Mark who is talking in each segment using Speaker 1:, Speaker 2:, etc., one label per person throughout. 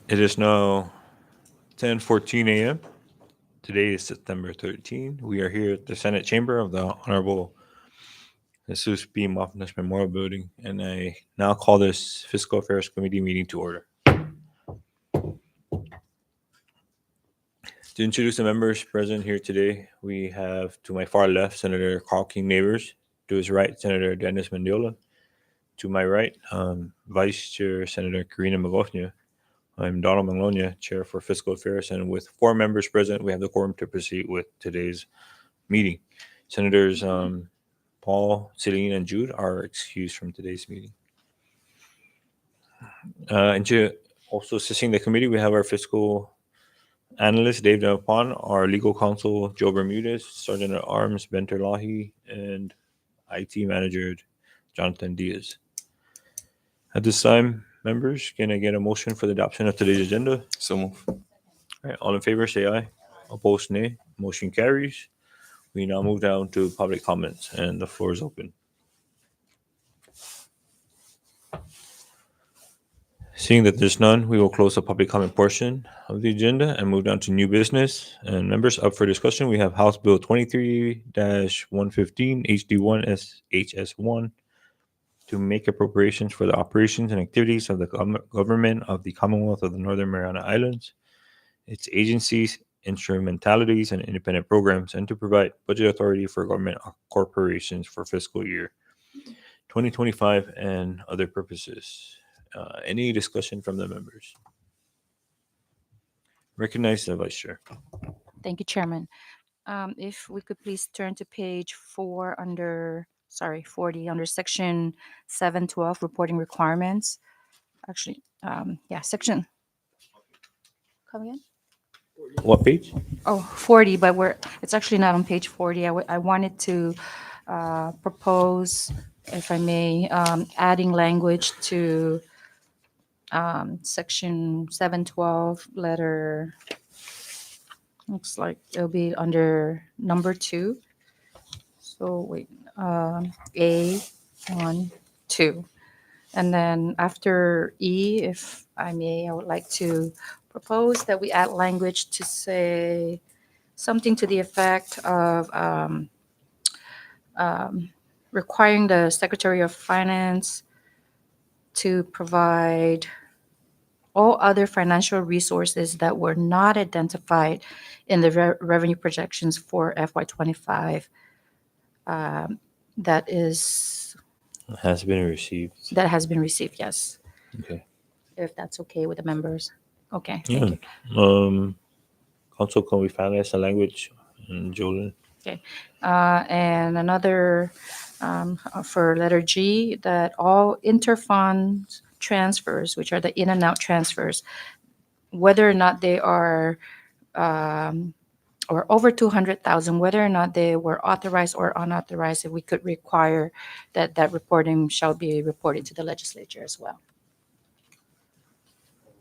Speaker 1: It is now 10:14 a.m. Today is September 13. We are here at the Senate Chamber of the Honorable Jesus P. Moffinas Memorial Building, and I now call this Fiscal Affairs Committee meeting to order. To introduce the members present here today, we have to my far left Senator Carl King Neighbors, to his right Senator Dennis Mendiola, to my right Vice Chair Senator Karina Magofnia. I'm Donald Manglonia, Chair for Fiscal Affairs, and with four members present, we have the quorum to proceed with today's meeting. Senators Paul, Celine, and Jude are excused from today's meeting. Also assisting the committee, we have our fiscal analyst, Dave Delpon, our legal counsel, Joe Bermudez, Sergeant at Arms, Ben Terlahi, and IT Manager, Jonathan Diaz. At this time, members, can I get a motion for the adoption of today's agenda?
Speaker 2: So move.
Speaker 1: All right, all in favor, say aye. Opposed, nay. Motion carries. We now move down to public comments, and the floor is open. Seeing that there's none, we will close the public comment portion of the agenda and move down to new business. And members, up for discussion, we have House Bill 23-115 HD1 HS1 to make appropriations for the operations and activities of the government of the Commonwealth of the Northern Mariana Islands, its agencies, instrumentalities, and independent programs, and to provide budget authority for government corporations for fiscal year 2025 and other purposes. Any discussion from the members? Recognize the Vice Chair.
Speaker 3: Thank you, Chairman. If we could please turn to page 40 under section 712 reporting requirements. Actually, section. Come again?
Speaker 1: What page?
Speaker 3: Oh, 40, but it's actually not on page 40. I wanted to propose, if I may, adding language to section 712 letter. Looks like it'll be under number 2. So wait, A1, 2. And then after E, if I may, I would like to propose that we add language to say something to the effect of requiring the Secretary of Finance to provide all other financial resources that were not identified in the revenue projections for FY25. That
Speaker 1: Has been received.
Speaker 3: has been received, yes.
Speaker 1: Okay.
Speaker 3: If that's okay with the members. Okay,
Speaker 1: Yeah.
Speaker 3: thank you.
Speaker 1: Council, can we finalize the language? Jolene?
Speaker 3: Okay. And another for letter G, that all interfund transfers, which are the in and out transfers, whether or not they are or over 200,000, whether or not they were authorized or unauthorized, if we could require that reporting shall be reported to the legislature as well.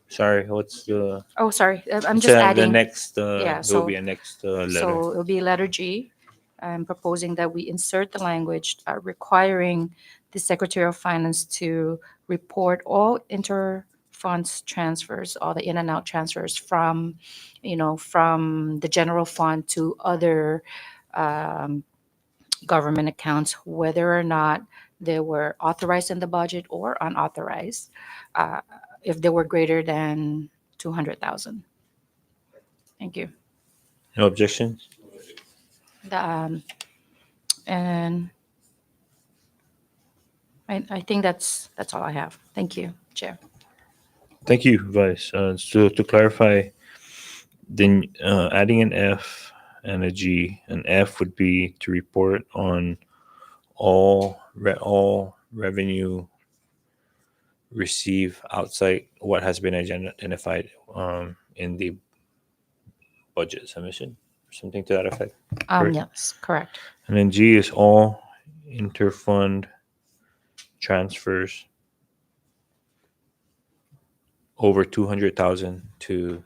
Speaker 1: Sorry, what's the...
Speaker 3: Oh, sorry, I'm
Speaker 1: It's,
Speaker 3: just
Speaker 1: the
Speaker 3: adding.
Speaker 1: next,
Speaker 3: Yeah,
Speaker 1: there will be a next letter.
Speaker 3: So it'll be letter G. I'm proposing that we insert the language requiring the Secretary of Finance to report all inter-funds transfers, all the in and out transfers from the general fund to other government accounts, whether or not they were authorized in the budget or unauthorized, if they were greater than 200,000. Thank you.
Speaker 1: No objections?
Speaker 3: And I think that's all I have. Thank you, Chair.
Speaker 1: Thank you, Vice. So to clarify, then adding an F and a G, an F would be to report on all revenue received outside what has been identified in the budget submission, or something to that effect. Correct.
Speaker 3: Yes, correct.
Speaker 1: And then G is all interfund transfers over 200,000 to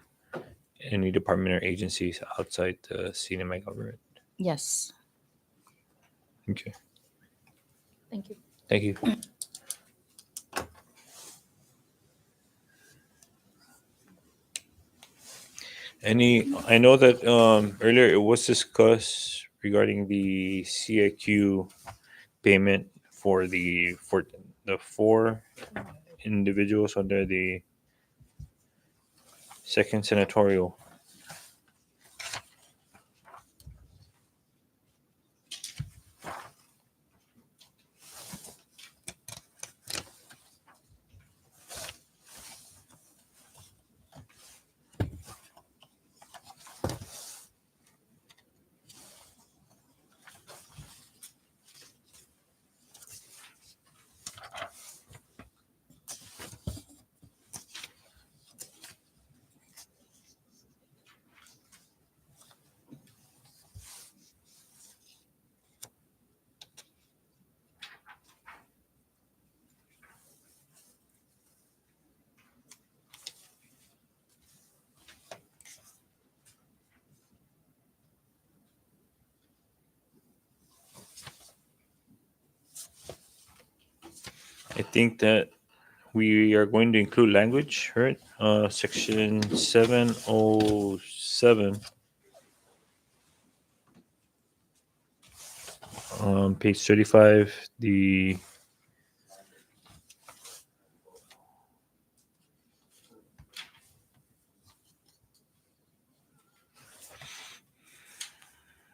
Speaker 1: any department or agencies outside the CNMI government.
Speaker 3: Yes.
Speaker 1: Okay.
Speaker 3: Thank you.
Speaker 1: Thank you. I know that earlier it was discussed regarding the CIQ payment for the four individuals under the second senatorial. I think that we are going to include language, right? Section 707, page 35. The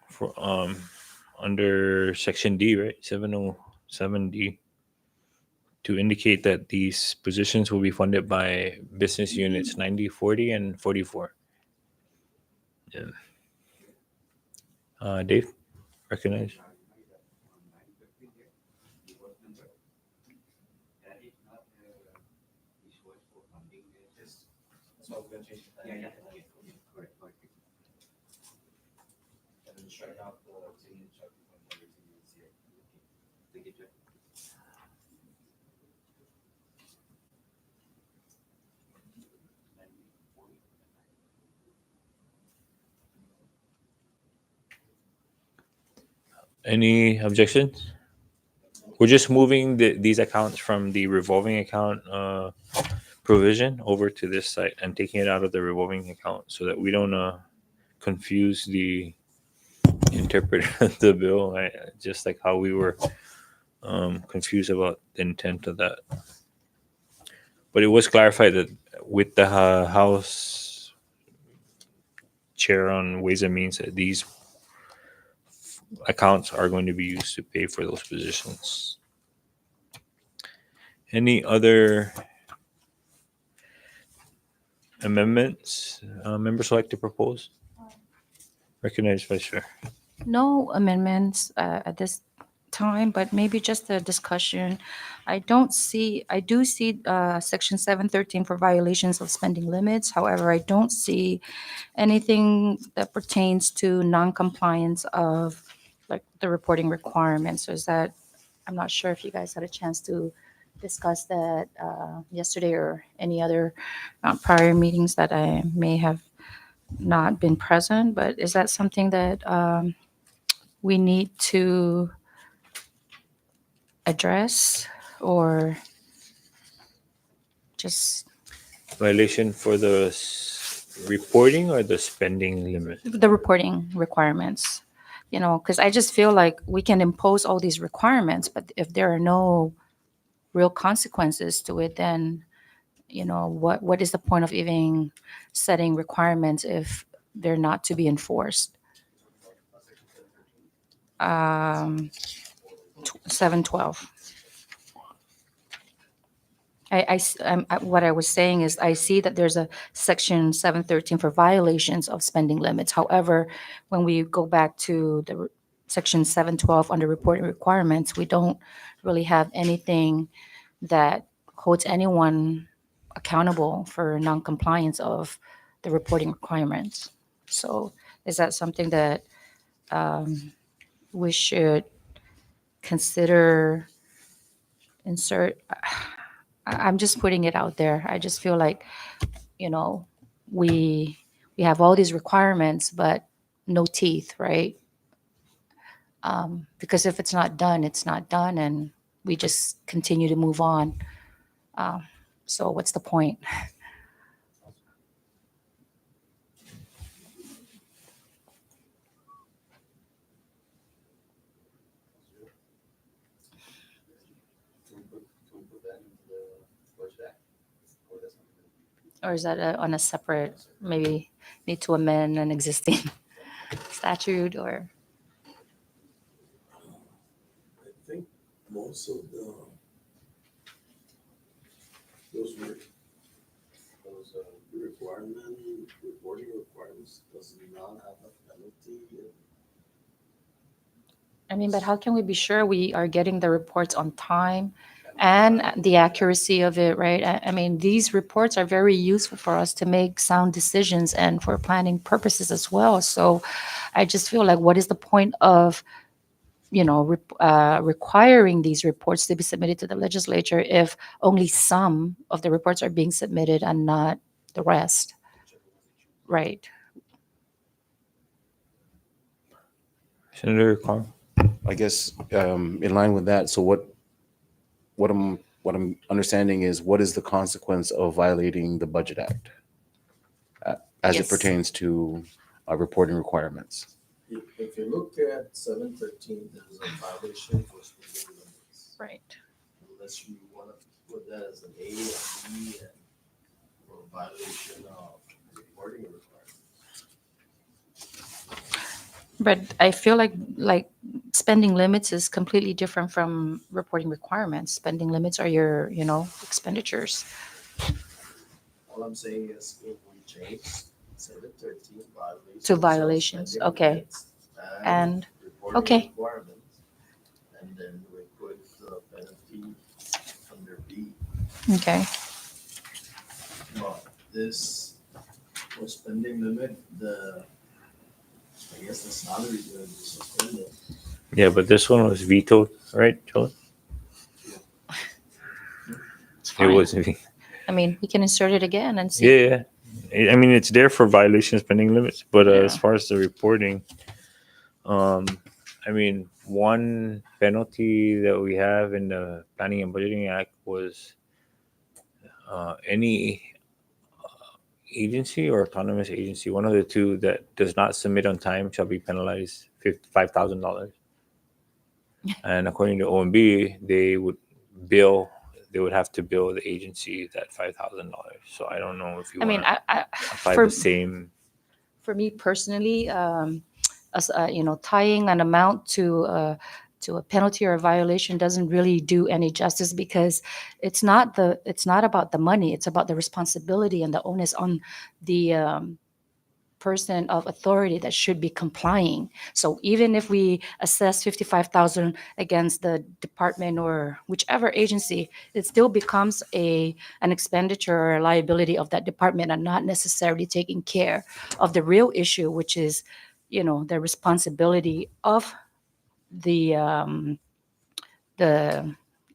Speaker 1: for under section D, right? 707D, to indicate that these positions will be funded by business units 90, 40, and 44. Yeah. Dave, recognize. Any objections? We're just moving these accounts from the revolving account provision over to this site and taking it out of the revolving account so that we don't confuse the interpreter of the bill, right? Just like how we were confused about the intent of that. But it was clarified that with the House Chair on Ways and Means, that these accounts are going to be used to pay for those positions. Any other amendments members would like to propose? Recognize Vice Chair.
Speaker 3: No amendments at this time, but maybe just a discussion. I do see section 713 for violations of spending limits. However, I don't see anything that pertains to non-compliance of like the reporting requirements. So is that, I'm not sure if you guys had a chance to discuss that yesterday or any other prior meetings that I may have not been present, but is that something that we need to address or just
Speaker 1: Violation for the reporting or the spending limit?
Speaker 3: the reporting requirements? You know, because I just feel like we can impose all these requirements, but if there are no real consequences to it, then you know what is the point of even setting requirements if they're not to be enforced? 712. What I was saying is I see that there's a section 713 for violations of spending limits. However, when we go back to the section 712 under reporting requirements, we don't really have anything that holds anyone accountable for non-compliance of the reporting requirements. So is that something that we should consider insert? I'm just putting it out there. I just feel like, you know, we we have all these requirements, but no teeth, right? Because if it's not done, it's not done, and we just continue to move on. So what's the point? Or is that on a separate, maybe need to amend an existing statute or?
Speaker 2: I think most of those were, those reporting requirements does not have a penalty.
Speaker 3: I mean, but how can we be sure we are getting the reports on time and the accuracy of it, right? I mean, these reports are very useful for us to make sound decisions and for planning purposes as well. So I just feel like, what is the point of, requiring these reports to be submitted to the legislature if only some of the reports are being submitted and not the rest, right?
Speaker 1: Senator Carl.
Speaker 4: I guess in line with that, so what I'm understanding is what is the consequence of violating the Budget Act as it
Speaker 3: Yes.
Speaker 4: pertains to reporting requirements?
Speaker 2: If you look at 713, there's a violation for spending limits.
Speaker 3: Right.
Speaker 2: Unless you want to put that as an A and B and for violation of reporting requirements.
Speaker 3: But I feel like spending limits is completely different from reporting requirements. Spending limits are your, expenditures.
Speaker 2: All I'm saying is if we change 713 violations.
Speaker 3: To
Speaker 2: of
Speaker 3: violations,
Speaker 2: spending
Speaker 3: okay.
Speaker 2: limits
Speaker 3: And,
Speaker 2: reporting
Speaker 3: okay.
Speaker 2: requirements, and then we put the penalty under B.
Speaker 3: Okay.
Speaker 2: But this for spending limit, I guess the salary is going to be suspended.
Speaker 1: Yeah, but this one was vetoed, right, Joel?
Speaker 3: It's
Speaker 1: It
Speaker 3: fine.
Speaker 1: was.
Speaker 3: I mean, we can insert it again and see.
Speaker 1: Yeah. I mean, it's there for violation of spending limits, but as
Speaker 3: Yeah.
Speaker 1: far as the reporting, I mean, one penalty that we have in the Planning and Budgeting Act was any agency or autonomous agency, one of the two that does not submit on time shall be penalized $5,000. And according to OMB, they would have to bill the agency that $5,000. So I don't know if you
Speaker 3: I mean,
Speaker 1: want to
Speaker 3: I
Speaker 1: apply
Speaker 3: for,
Speaker 1: the same.
Speaker 3: for me personally, as tying an amount to a penalty or a violation doesn't really do any justice, because it's not about the money. It's about the responsibility and the onus on the person of authority that should be complying. So even if we assess 55,000 against the department or whichever agency, it still becomes an expenditure or a liability of that department, and not necessarily taking care of the real issue, which is, the responsibility of the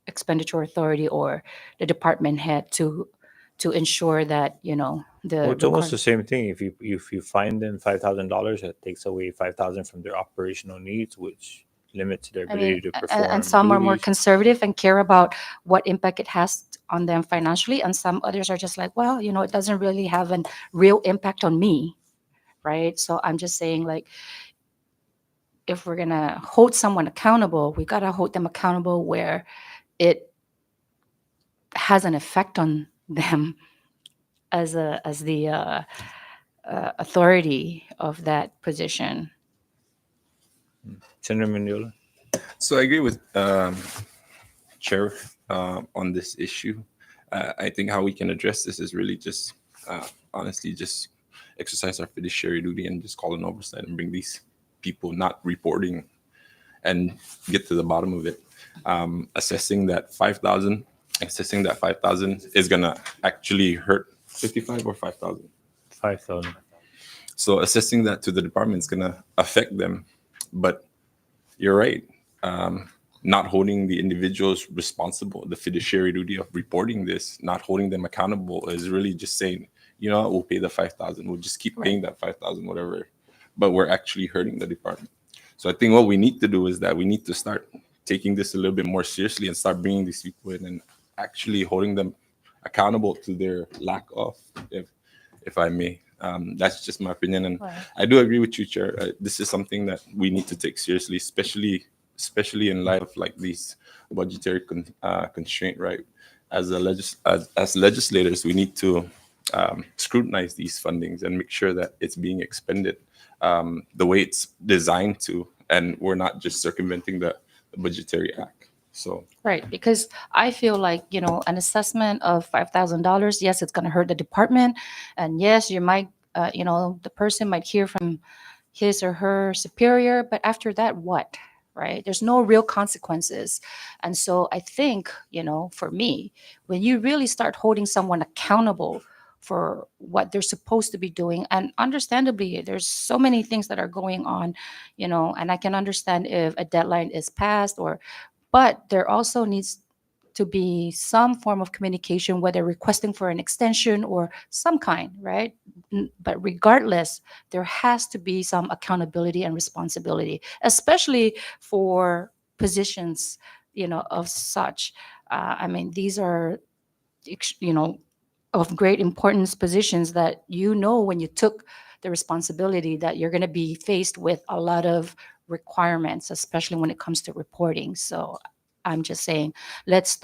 Speaker 3: expenditure authority or the department head to ensure that,
Speaker 1: Well,
Speaker 3: the
Speaker 1: it's almost the
Speaker 3: requirement.
Speaker 1: same thing. If you fine them $5,000, that takes away 5,000 from their operational needs, which limits their
Speaker 3: I
Speaker 1: ability
Speaker 3: mean,
Speaker 1: to
Speaker 3: and
Speaker 1: perform
Speaker 3: some are more
Speaker 1: duties.
Speaker 3: conservative and care about what impact it has on them financially, and some others are just like, well, it doesn't really have a real impact on me, right? So I'm just saying, like, if we're gonna hold someone accountable, we gotta hold them accountable where it has an effect on them as the authority of that position.
Speaker 1: Senator Mendiola.
Speaker 5: So I agree with Chair on this issue. I think how we can address this is really just, honestly, just exercise our fiduciary duty and just call an oversight and bring these people not reporting and get to the bottom of it. Assessing that 5,000 is gonna actually hurt 55 or 5,000.
Speaker 1: 5,000.
Speaker 5: So assessing that to the department is gonna affect them, but you're right. Not holding the individuals responsible, the fiduciary duty of reporting this, not holding them accountable, is really just saying, you know what, we'll pay the 5,000. We'll just keep paying that 5,000, whatever. But we're actually hurting the department. So I think what we need to do is that we need to start taking this a little bit more seriously and start bringing these people in and actually holding them accountable to their lack of, if I may. That's just my opinion, and
Speaker 3: Right.
Speaker 5: I do agree with you, Chair. This is something that we need to take seriously, especially in light of like these budgetary constraint. Right, as legislators, we need to scrutinize these fundings and make sure that it's being expended the way it's designed to, and we're not just circumventing the budgetary act. So
Speaker 3: Right, because I feel like, an assessment of $5,000, yes, it's going to hurt the department. And yes, you might, the person might hear from his or her superior, but after that, what? Right? There's no real consequences. And so I think, for me, when you really start holding someone accountable for what they're supposed to be doing, and understandably, there's so many things that are going on, and I can understand if a deadline is passed, but there also needs to be some form of communication, whether requesting for an extension or some kind, right? But regardless, there has to be some accountability and responsibility, especially for positions, of such. I mean, these are, of great importance positions that, when you took the responsibility, that you're going to be faced with a lot of requirements, especially when it comes to reporting. So I'm just saying, let's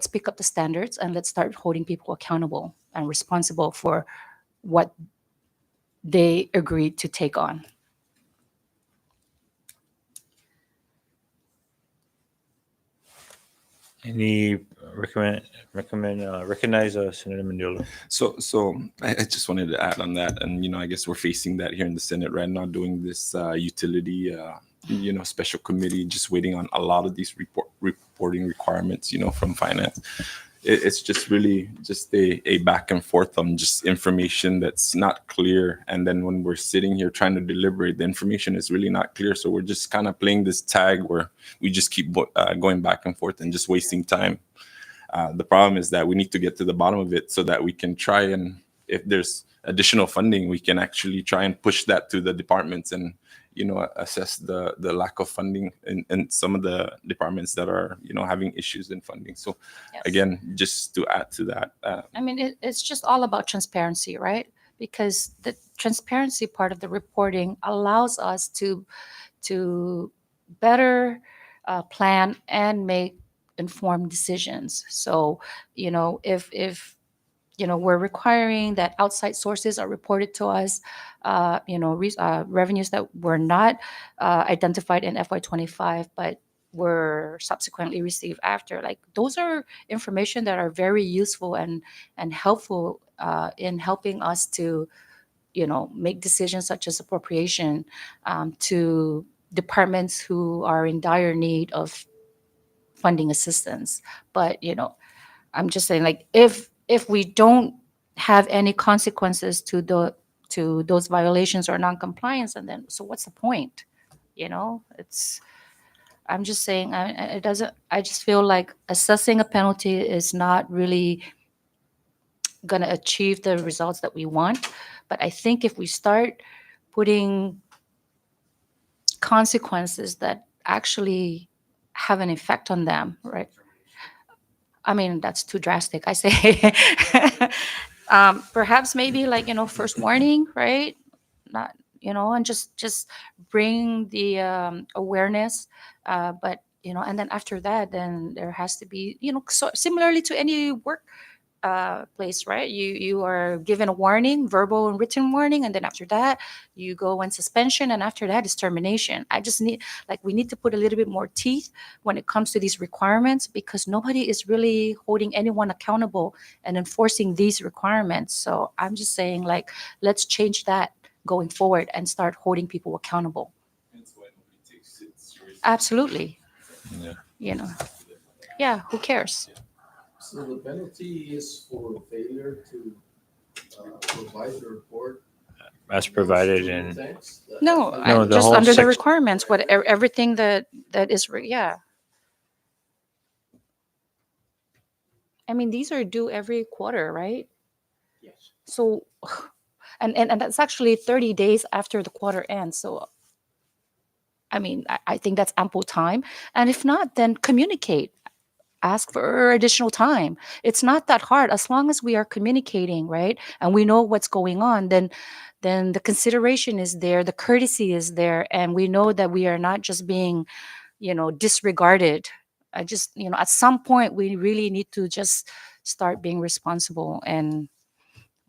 Speaker 3: pick up the standards and let's start holding people accountable and responsible for what they agreed to take on.
Speaker 1: Any recognize Senator Mendiola?
Speaker 5: So I just wanted to add on that, and I guess we're facing that here in the Senate right now, doing this utility, special committee, just waiting on a lot of these reporting requirements, from finance. It's just really just a back and forth on just information that's not clear, and then when we're sitting here trying to deliberate, the information is really not clear. So we're just kind of playing this tag where we just keep going back and forth and just wasting time. The problem is that we need to get to the bottom of it so that we can try, and if there's additional funding, we can actually try and push that to the departments and assess the lack of funding in some of the departments that are having issues in funding. So
Speaker 3: Yes.
Speaker 5: again, just to add to that,
Speaker 3: I mean, it's just all about transparency, right? Because the transparency part of the reporting allows us to better plan and make informed decisions. So, if we're requiring that outside sources are reported to us, revenues that were not identified in FY25, but were subsequently received after. Like, those are information that are very useful and helpful in helping us to, make decisions such as appropriation to departments who are in dire need of funding assistance. But I'm just saying, like, if we don't have any consequences to those violations or non-compliance, and then so what's the point? It's I'm just saying, it doesn't. I just feel like assessing a penalty is not really going to achieve the results that we want. But I think if we start putting consequences that actually have an effect on them, right? I mean, that's too drastic. I say, perhaps maybe like, first warning, right? Not, and just bring the awareness. But, and then after that, then there has to be, so similarly to any work place, right? You are given a warning, verbal and written warning, and then after that you go on suspension, and after that is termination. I just need, like, we need to put a little bit more teeth when it comes to these requirements, because nobody is really holding anyone accountable and enforcing these requirements. So I'm just saying, like, let's change that going forward and start holding people accountable.
Speaker 5: that's why nobody takes it seriously.
Speaker 3: Absolutely.
Speaker 1: Yeah.
Speaker 3: Yeah, who cares?
Speaker 2: So the penalty is for failure to provide the report.
Speaker 1: As provided in
Speaker 2: Thanks.
Speaker 3: No,
Speaker 1: No, the
Speaker 3: just
Speaker 1: whole
Speaker 3: under the
Speaker 1: section.
Speaker 3: requirements, everything that is, yeah. I mean, these are due every quarter, right?
Speaker 2: Yes.
Speaker 3: So, and that's actually 30 days after the quarter ends. So, I mean, I think that's ample time. And if not, then communicate. Ask for additional time. It's not that hard as long as we are communicating, right? And we know what's going on, then the consideration is there, the courtesy is there, and we know that we are not just being, disregarded. I just, at some point we really need to just start being responsible and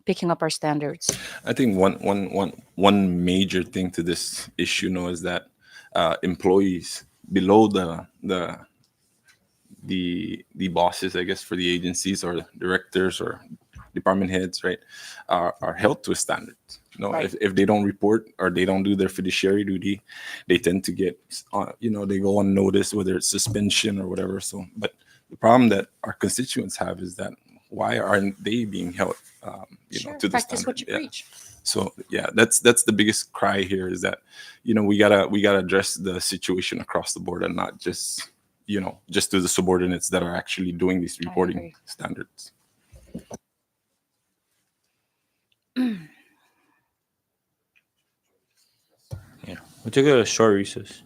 Speaker 3: picking up our standards.
Speaker 5: I think one major thing to this issue, no, is that employees below the bosses, I guess, for the agencies or directors or department heads, right, are held to a standard. No,
Speaker 3: Right.
Speaker 5: if they don't report or they don't do their fiduciary duty, they tend to get, they go on notice, whether it's suspension or whatever. So, but the problem that our constituents have is that why aren't they being held,
Speaker 3: Sure.
Speaker 5: to the
Speaker 3: Practice
Speaker 5: standard?
Speaker 3: what you
Speaker 5: Yeah.
Speaker 3: preach.
Speaker 5: So yeah, that's the biggest cry here is that, we gotta address the situation across the board and not just, just to the subordinates that are actually doing these
Speaker 3: I
Speaker 5: reporting
Speaker 3: agree.
Speaker 5: standards.
Speaker 1: Yeah. We'll take a short recess.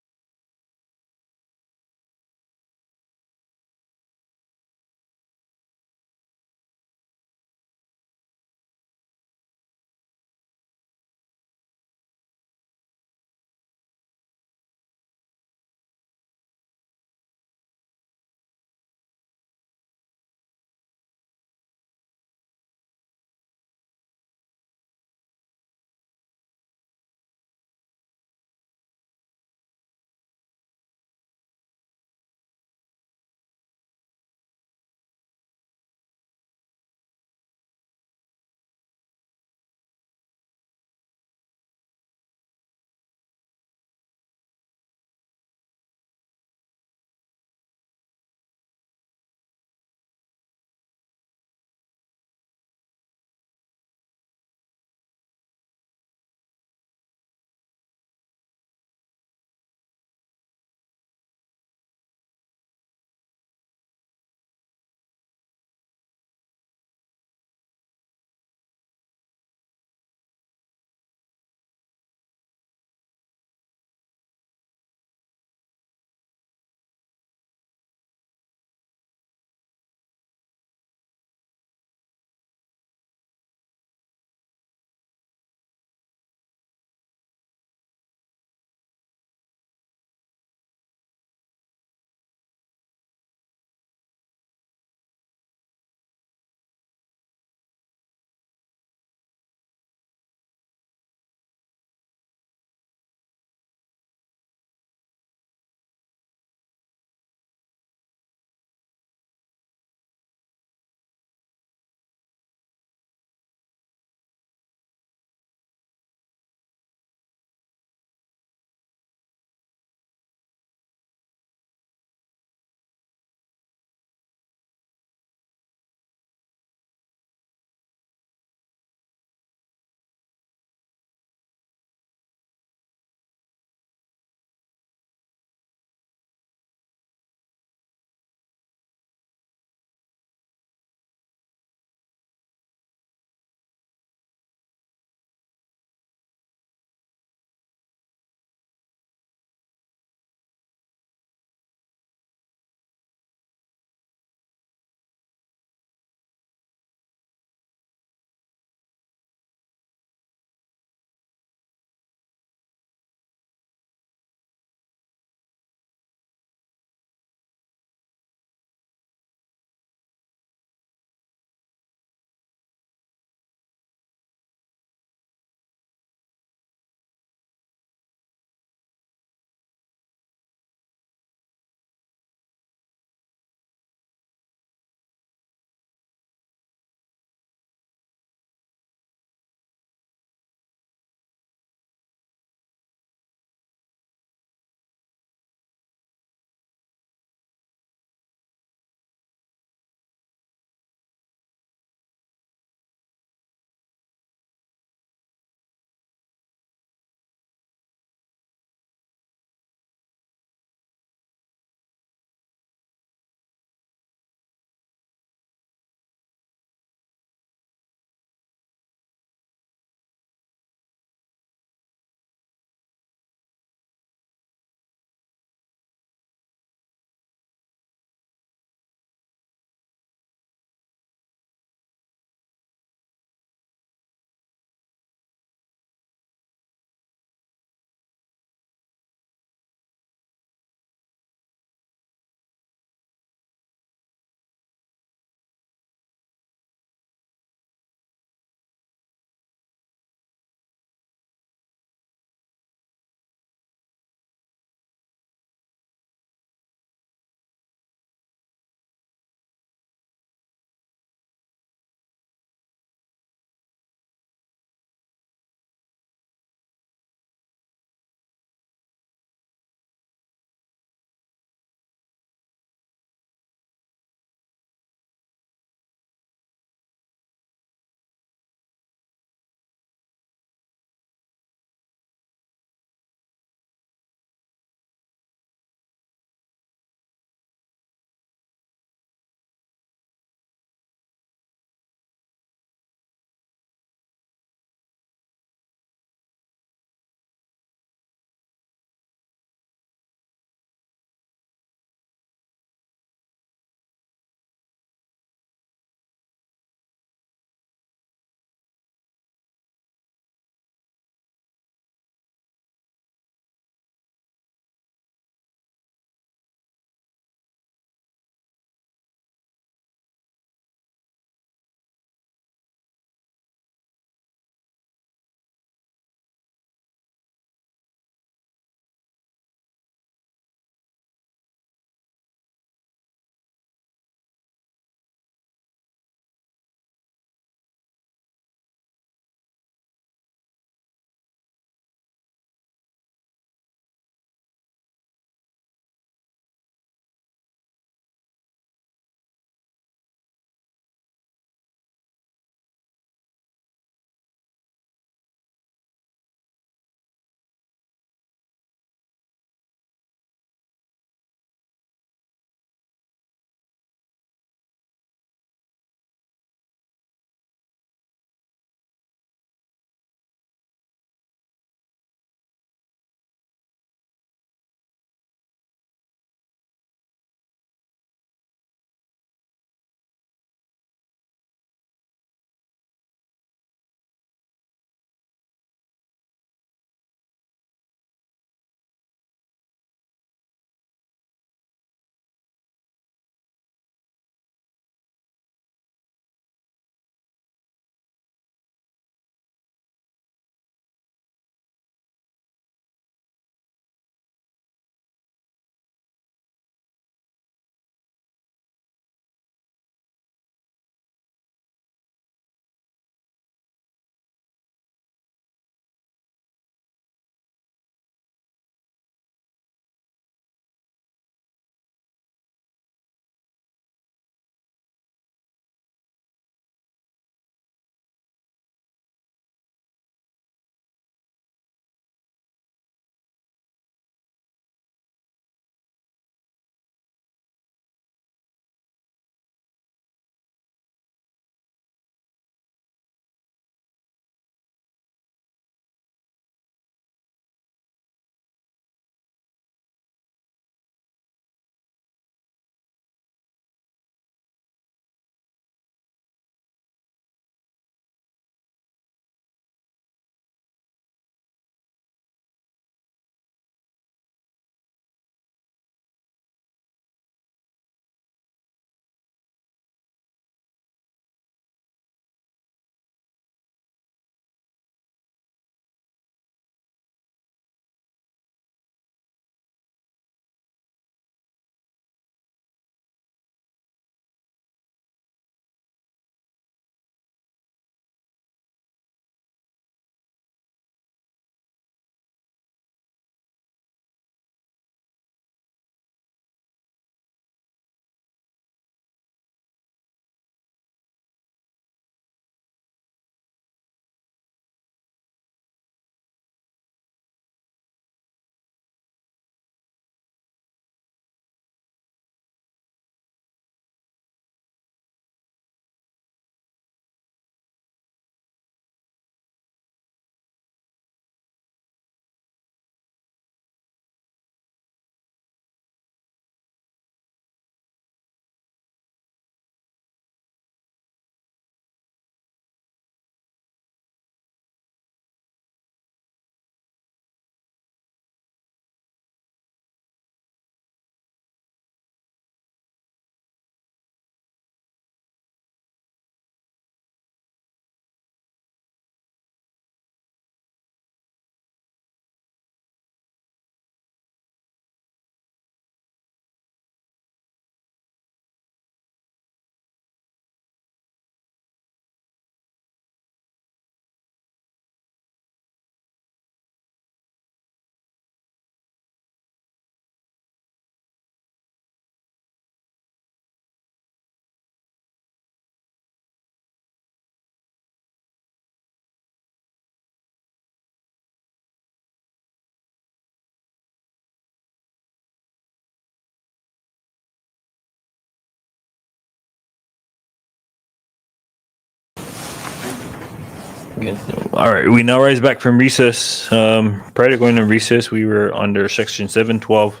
Speaker 1: Okay. All right. We now rise back from recess. Prior to going to recess, we were under section 712.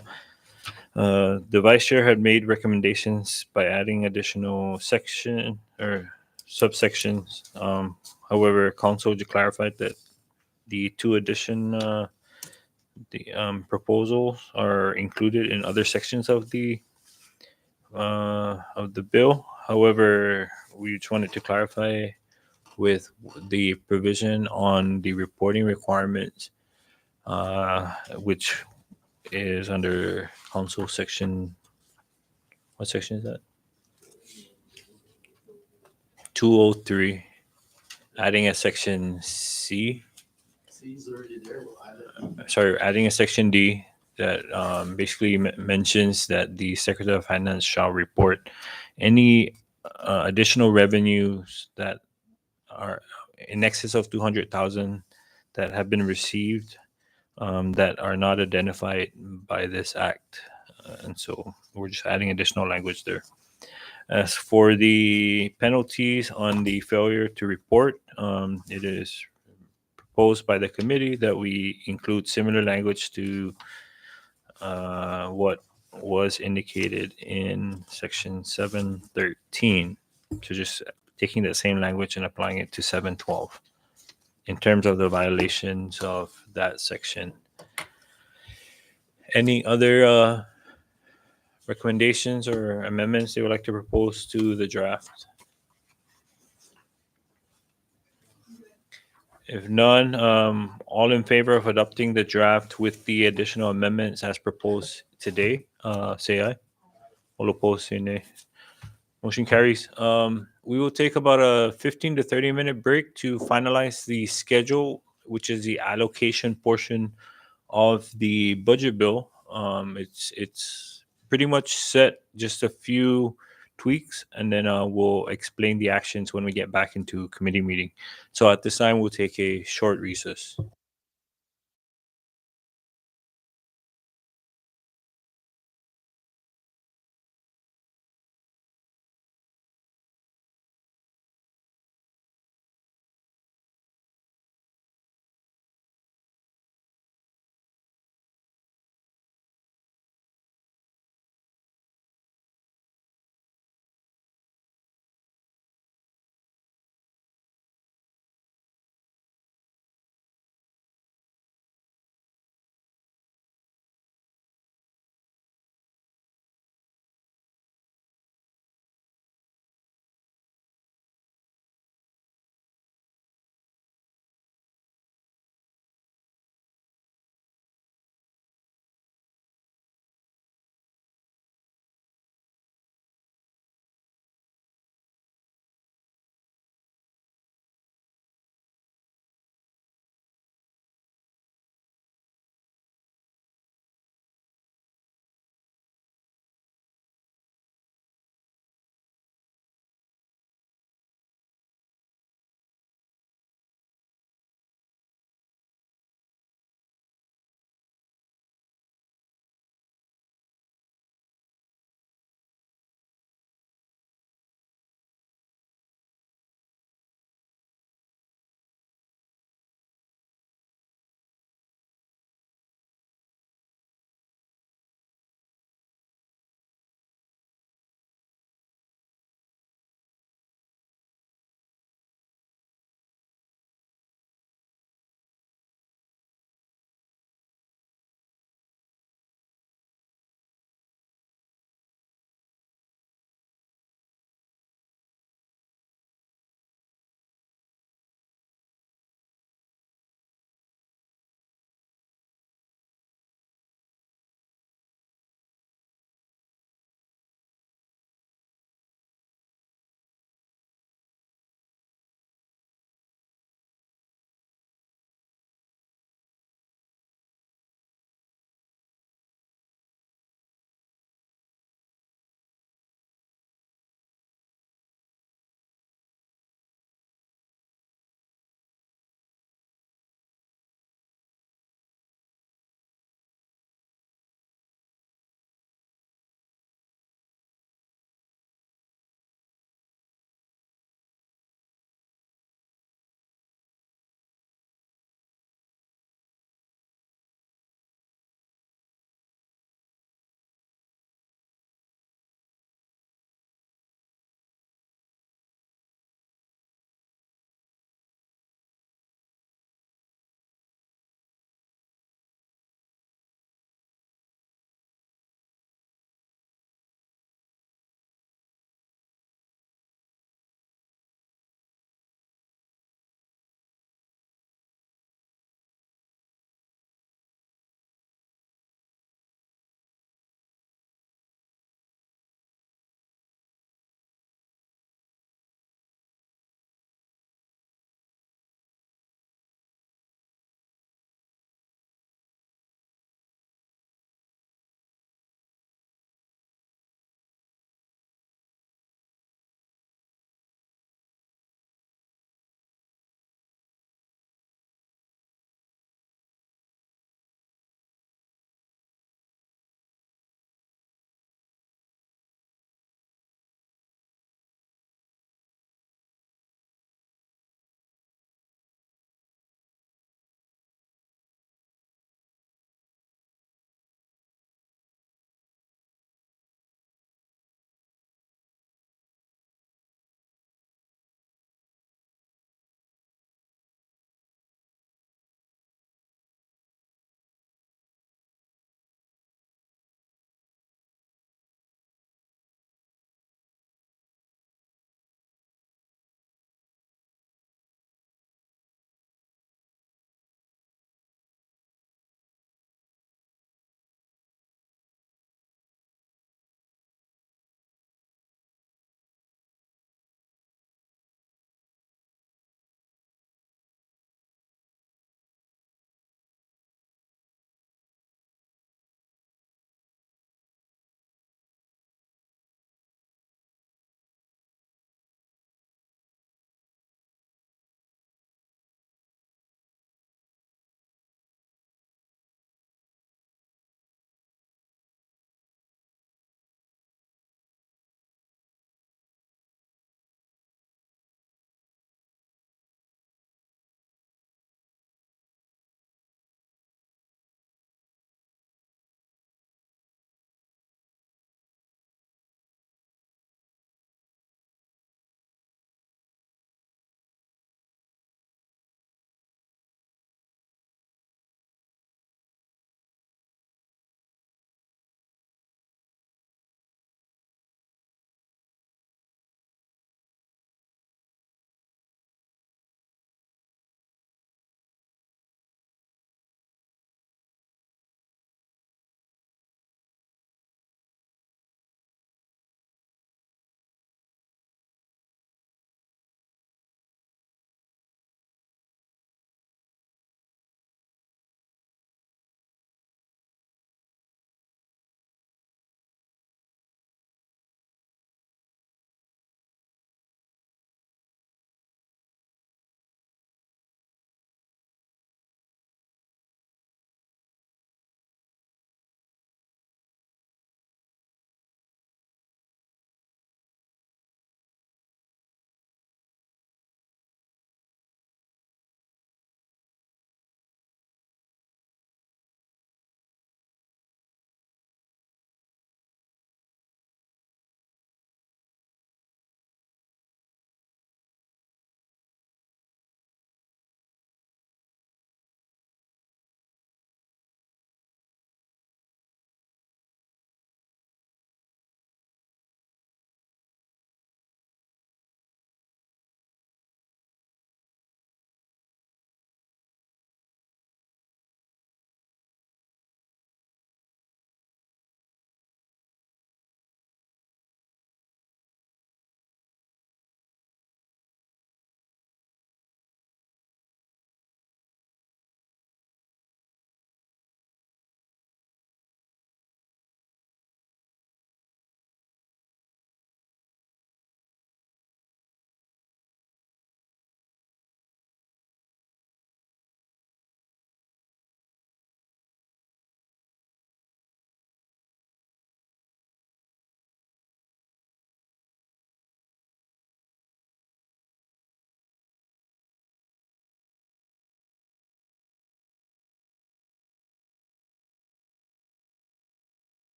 Speaker 1: The vice chair had made recommendations by adding additional section or subsections. However, council clarified that the two addition the proposals are included in other sections of the bill. However, we just wanted to clarify with the provision on the reporting requirements, which is under council section. What section is that? 203. Adding a section C.
Speaker 2: C's already there, we'll add it.
Speaker 1: Sorry, adding a section D that basically mentions that the Secretary of Finance shall report any additional revenues that are in excess of 200,000 that have been received that are not identified by this act. And so we're just adding additional language there. As for the penalties on the failure to report, it is proposed by the committee that we include similar language to what was indicated in section 713. So just taking that same language and applying it to 712 in terms of the violations of that section. Any other recommendations or amendments they would like to propose to the draft? If none, all in favor of adopting the draft with the additional amendments as proposed today, say aye. All opposed, say nay. Motion carries. We will take about a 15 to 30-minute break to finalize the schedule, which is the allocation portion of the budget bill. It's pretty much set, just a few tweaks, and then we'll explain the actions when we get back into committee meeting. So at this time, we'll take a short recess.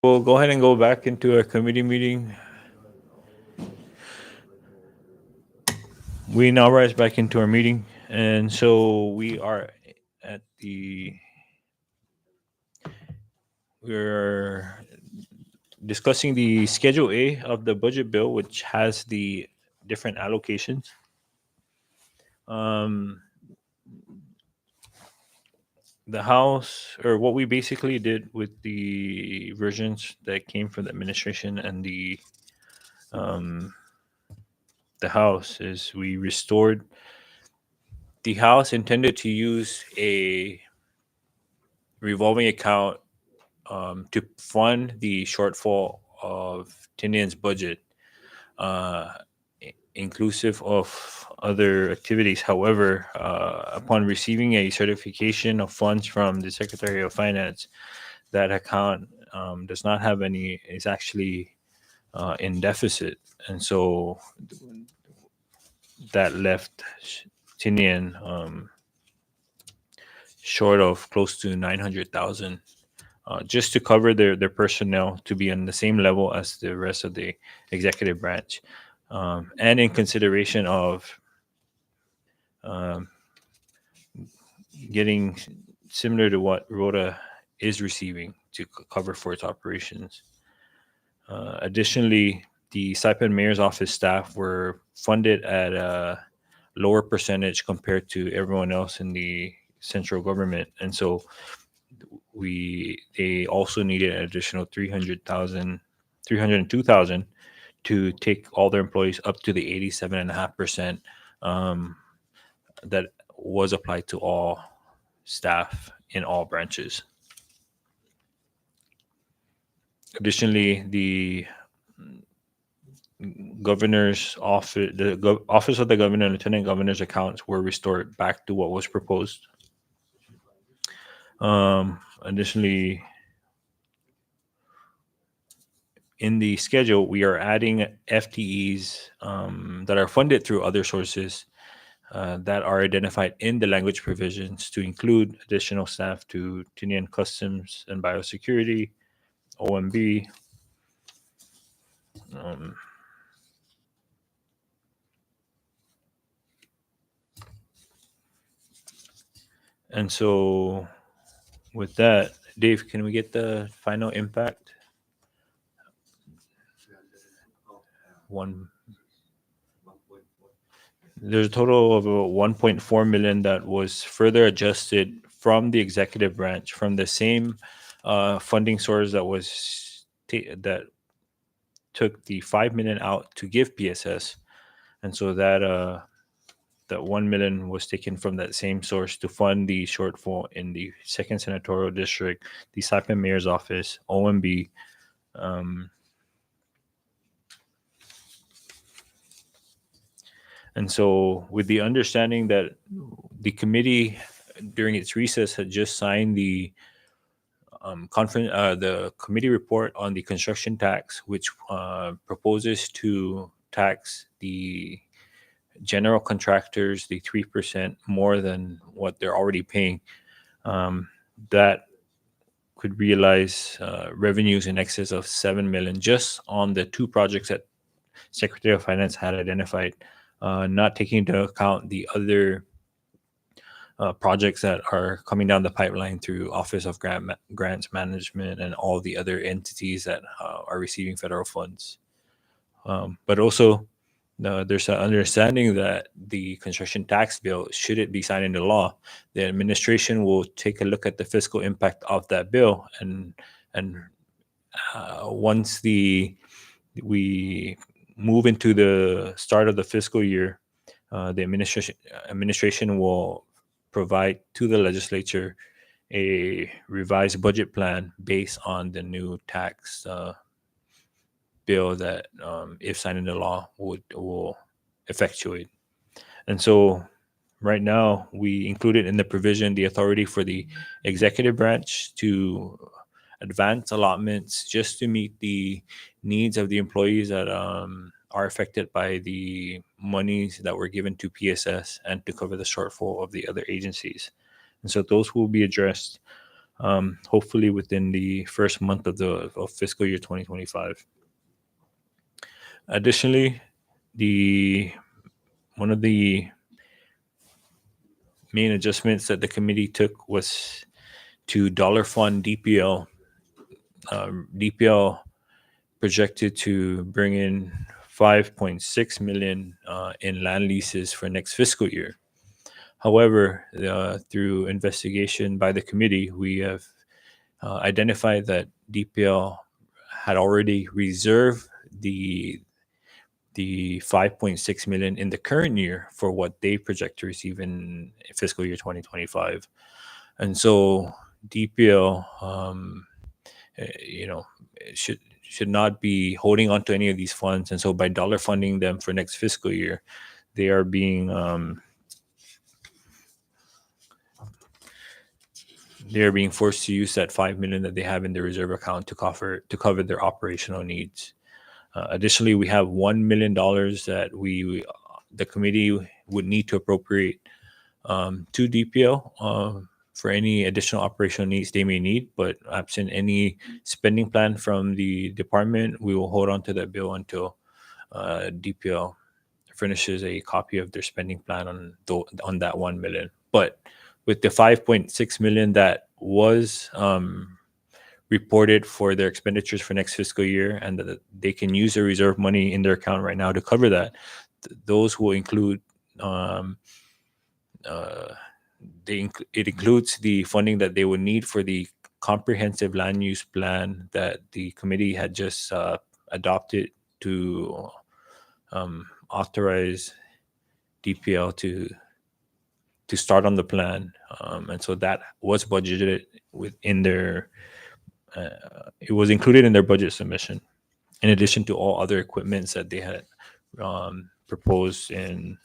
Speaker 1: We'll go ahead and go back into our committee meeting. We now rise back into our meeting, and so we are at the we're discussing the Schedule A of the budget bill, which has the different allocations. Um, the House, or what we basically did with the versions that came from the administration and the House, is we restored. The House intended to use a revolving account to fund the shortfall of Tinian's budget, uh, inclusive of other activities. However, upon receiving a certification of funds from the Secretary of Finance, that account does not have any, is actually in deficit. And so that left Tinian short of close to 900,000, just to cover their personnel to be on the same level as the rest of the executive branch, and in consideration of um, getting similar to what Rhoda is receiving to cover for its operations. Additionally, the Saipan Mayor's Office staff were funded at a lower percentage compared to everyone else in the central government, and so they also needed an additional 300,000, 302,000 to take all their employees up to the 87.5% that was applied to all staff in all branches. Additionally, the governor's office, office of the governor and lieutenant governor's accounts were restored back to what was proposed. Additionally, in the schedule, we are adding FTEs that are funded through other sources that are identified in the language provisions to include additional staff to Tinian Customs and Biosecurity, OMB. And so, with that, Dave, can we get the final impact? There's a total of about 1.4 million that was further adjusted from the executive branch from the same funding source that took the 5 million out to give PSS, and so that 1 million was taken from that same source to fund the shortfall in the second senatorial district, the Saipan Mayor's Office, OMB. And so, with the understanding that the committee during its recess had just signed the the committee report on the construction tax, which proposes to tax the general contractors the 3% more than what they're already paying. That could realize revenues in excess of 7 million just on the two projects that Secretary of Finance had identified, not taking into account the other projects that are coming down the pipeline through Office of Grants Management and all the other entities that are receiving federal funds. But also, there's an understanding that the construction tax bill, should it be signed into law, the administration will take a look at the fiscal impact of that bill, and once we move into the start of the fiscal year, the administration will provide to the legislature a revised budget plan based on the new tax bill that, if signed into law, will effectuate. And so, right now, we included in the provision the authority for the executive branch to advance allotments just to meet the needs of the employees that are affected by the monies that were given to PSS and to cover the shortfall of the other agencies. And so those will be addressed hopefully within the first month of fiscal year 2025. Additionally, one of the main adjustments that the committee took was to dollar fund DPL. DPL projected to bring in 5.6 million in land leases for next fiscal year. However, through investigation by the committee, we have identified that DPL had already reserved the 5.6 million in the current year for what they project to receive in fiscal year 2025. And so DPL, should not be holding on to any of these funds. And so by dollar funding them for next fiscal year, they are being forced to use that 5 million that they have in their reserve account to cover their operational needs. Additionally, we have $1 million that the committee would need to appropriate to DPL for any additional operational needs they may need. But absent any spending plan from the department, we will hold on to that bill until DPL furnishes a copy of their spending plan on that 1 million. But with the 5.6 million that was reported for their expenditures for next fiscal year, and that they can use their reserve money in their account right now to cover that, those will include it includes the funding that they would need for the comprehensive land use plan that the committee had just adopted to authorize DPL to start on the plan. And so that was budgeted within their it was included in their budget submission, in addition to all other equipments that they had proposed in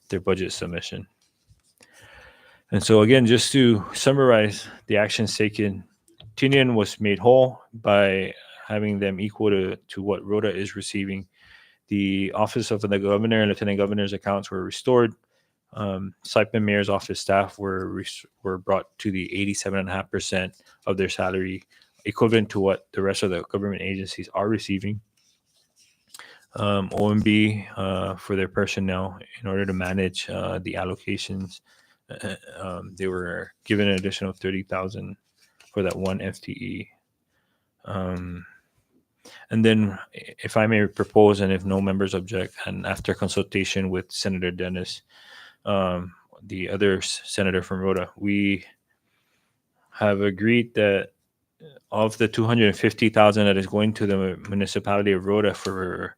Speaker 1: their budget submission. And so again, just to summarize the actions taken, Tinian was made whole by having them equal to what Rhoda is receiving. The office of the governor and lieutenant governor's accounts were restored. Saipan Mayor's office staff were brought to the 87.5% of their salary, equivalent to what the rest of the government agencies are receiving. OMB for their personnel, in order to manage the allocations, they were given an additional 30,000 for that one FTE. And then, if I may propose, and if no members object, and after consultation with Senator Dennis, the other senator from Rhoda, we have agreed that of the 250,000 that is going to the municipality of Rhoda for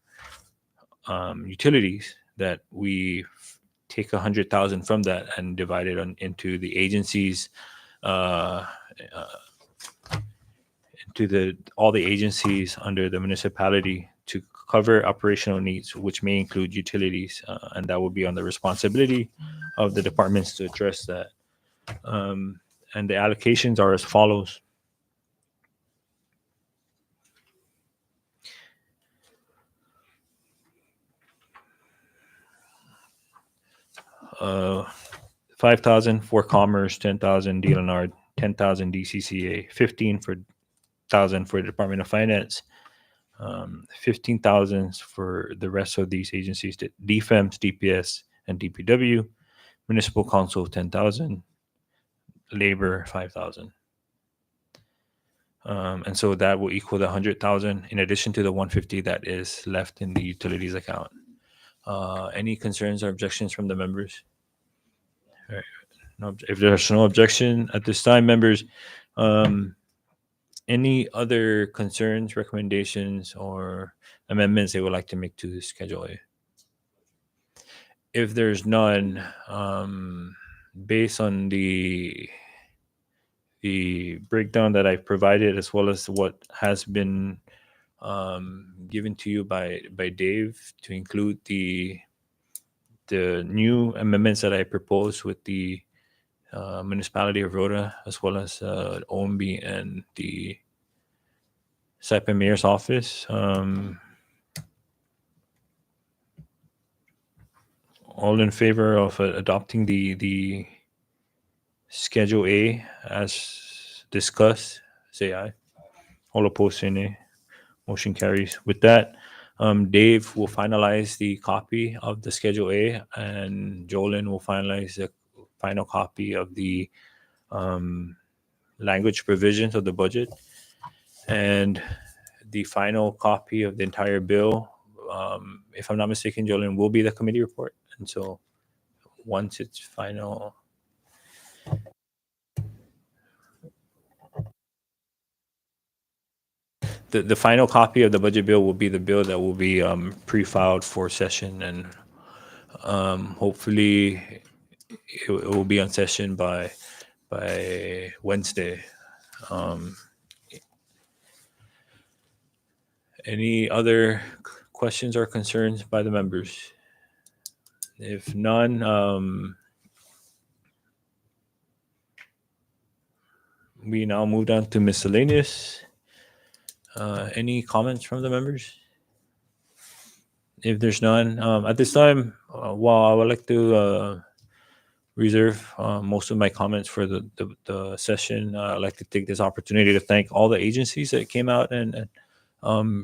Speaker 1: utilities, that we take 100,000 from that and divide it into the agencies, all the agencies under the municipality to cover operational needs, which may include utilities, and that will be on the responsibility of the departments to address that. And the allocations are as follows. Uh, 5,000 for Commerce, 10,000 DLNR, 10,000 DCCA, 15,000 for the Department of Finance, 15,000 for the rest of these agencies: DFEMS, DPS, and DPW. Municipal Council, 10,000. Labor, 5,000. And so that will equal the 100,000 in addition to the 150 that is left in the utilities account. Any concerns or objections from the members? All right. No, if there's no objection at this time, members, any other concerns, recommendations, or amendments they would like to make to Schedule A? If there's none, based on the breakdown that I've provided, as well as what has been given to you by Dave, to include the new amendments that I proposed with the municipality of Rhoda, as well as OMB and the Saipan Mayor's office. All in favor of adopting the Schedule A as discussed, say aye. All opposed, say nay. Motion carries. With that, Dave will finalize the copy of the Schedule A, and Jolyn will finalize the final copy of the language provisions of the budget, and the final copy of the entire bill. If I'm not mistaken, Jolyn, will be the committee report. And so once it's final, the final copy of the budget bill will be the bill that will be pre-filed for session, and hopefully it will be on session by Wednesday. Any other questions or concerns by the members? If none, we now move down to miscellaneous. Any comments from the members? If there's none, at this time, while I would like to reserve most of my comments for the session, I'd like to take this opportunity to thank all the agencies that came out and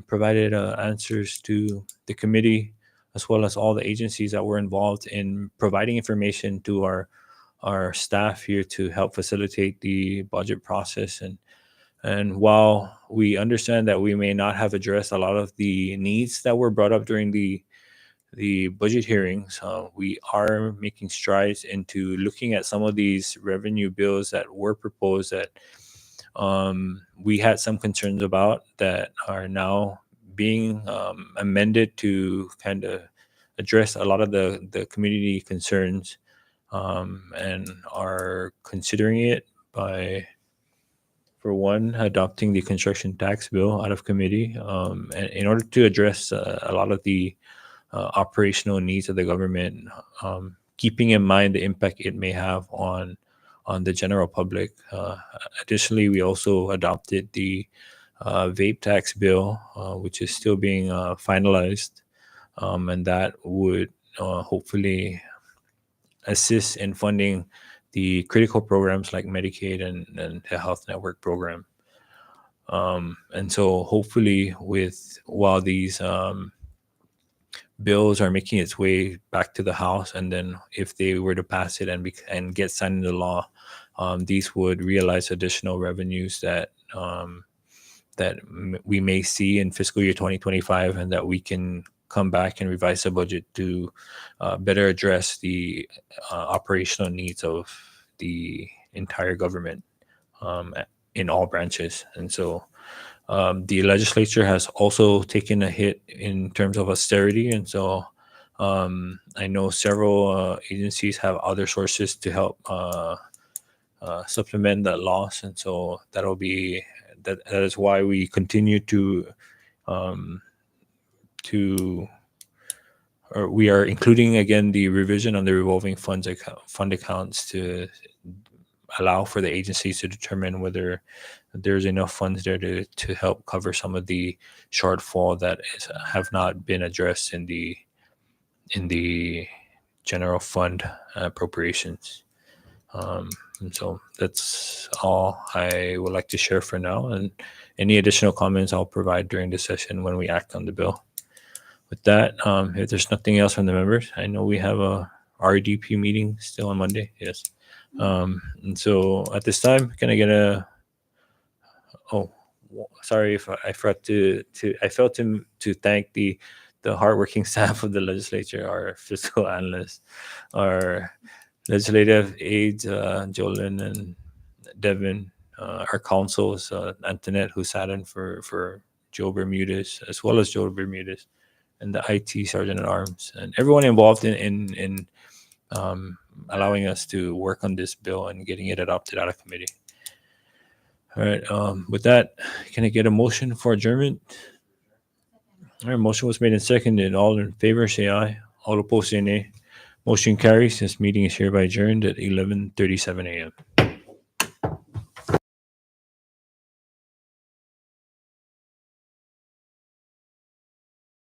Speaker 1: provided answers to the committee, as well as all the agencies that were involved in providing information to our staff here to help facilitate the budget process. And while we understand that we may not have addressed a lot of the needs that were brought up during the budget hearings, we are making strides into looking at some of these revenue bills that were proposed that we had some concerns about, that are now being amended to kind of address a lot of the community concerns, and are considering it by, for one, adopting the construction tax bill out of committee, and in order to address a lot of the operational needs of the government, keeping in mind the impact it may have on the general public. Additionally, we also adopted the vape tax bill, which is still being finalized, and that would hopefully assist in funding the critical programs like Medicaid and the Health Network program. And so hopefully, while these bills are making its way back to the House, and then if they were to pass it and get signed into law, these would realize additional revenues that we may see in fiscal year 2025, and that we can come back and revise the budget to better address the operational needs of the entire government in all branches. And so the legislature has also taken a hit in terms of austerity. And so I know several agencies have other sources to help supplement that loss. And so that is why we continue or we are including again the revision on the revolving fund accounts to allow for the agencies to determine whether there's enough funds there to help cover some of the shortfall that have not been addressed in the general fund appropriations. And so that's all I would like to share for now. And any additional comments I'll provide during the session when we act on the bill. With that, if there's nothing else from the members, I know we have a RDP meeting still on Monday. Yes. And so at this time, can I get sorry if I forgot I failed to thank the hardworking staff of the legislature, our fiscal analysts, our legislative aides, Jolyn and Devin, our counsels, Antoinette, who sat in for Joe Bermudez, as well as Joe Bermudez, and the IT Sergeant at Arms, and everyone involved in allowing us to work on this bill and getting it adopted out of committee. All right. With that, can I get a motion for adjournment? All right. Motion was made and seconded. All in favor, say aye. All opposed, say nay. Motion carries. This meeting is hereby adjourned at 11:37 a.m.